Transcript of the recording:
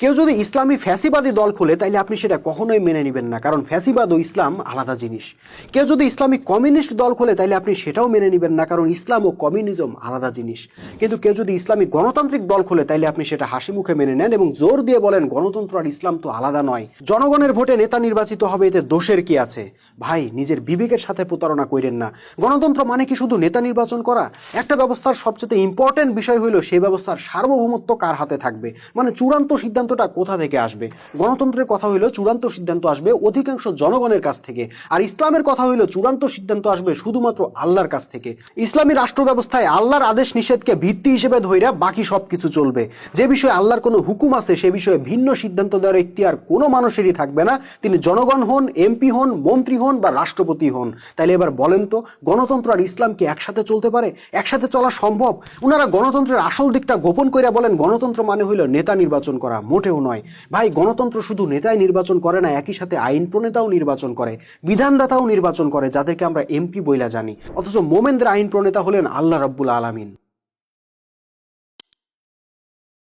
কেউ যদি ইসলামী ফ্যাসিবাদী দল খোলে তাইলে আপনি সেটা কখনোই মেনে নেবেন না, কারণ ফ্যাসিবাদ ও ইসলাম আলাদা জিনিস। কেউ যদি ইসলামিক কমিউনিস্ট দল খোলে তাইলে আপনি সেটাও মেনে নেবেন না, কারণ ইসলাম ও কমিউনিজম আলাদা জিনিস। কিন্তু কেউ যদি ইসলামিক গণতান্ত্রিক দল খোলে তাইলে আপনি সেটা হাসি মুখে মেনে নেন এবং জোর দিয়ে বলেন গণতন্ত্র আর ইসলাম তো আলাদা নয়, জনগণের ভোটে নেতা নির্বাচিত হবে, এতে দোষের কি আছে? ভাই, নিজের বিবেকের সাথে প্রতারণা করেন না। গণতন্ত্র মানে কি শুধু নেতা নির্বাচন করা? একটা ব্যবস্থার সবচেয়ে ইম্পর্টেন্ট বিষয় হলো সেই ব্যবস্থার সার্বভৌমত্ব কার হাতে থাকবে, মানে চূড়ান্ত সিদ্ধান্তটা কোথা থেকে আসবে। গণতন্ত্রের কথা হইলো চূড়ান্ত সিদ্ধান্ত আসবে অধিকাংশ জনগণের কাছ থেকে, আর ইসলামের কথা হইলো চূড়ান্ত সিদ্ধান্ত আসবে শুধুমাত্র আল্লাহর কাছ থেকে। ইসলামী রাষ্ট্র ব্যবস্থায় আল্লাহর আদেশ নিষেধকে ভিত্তি হিসেবে ধইরা বাকি সবকিছু চলবে। যে বিষয়ে আল্লাহর কোনো হুকুম আছে সে বিষয়ে ভিন্ন সিদ্ধান্ত দেওয়ার ইখতিয়ার কোনো মানুষেরই থাকবে না, তিনি জনগণ হন, এমপি হন, মন্ত্রী হন বা রাষ্ট্রপতি হন। তাইলে এবার বলেন তো, গণতন্ত্র আর ইসলাম কি একসাথে চলতে পারে? একসাথে চলা সম্ভব? ওনারা গণতন্ত্রের আসল দিকটা গোপন কইরা বলেন গণতন্ত্র মানে হইলো নেতা নির্বাচন করা। মোটেও নয় ভাই, গণতন্ত্র শুধু নেতাই নির্বাচন করে না, একই সাথে আইন প্রণেতাও নির্বাচন করে, বিধানদাতাও নির্বাচন করে, যাদেরকে আমরা এমপি বইলা জানি। অথচ মোমেনদের আইন প্রণেতা হলেন আল্লাহ রাব্বুল আলামিন।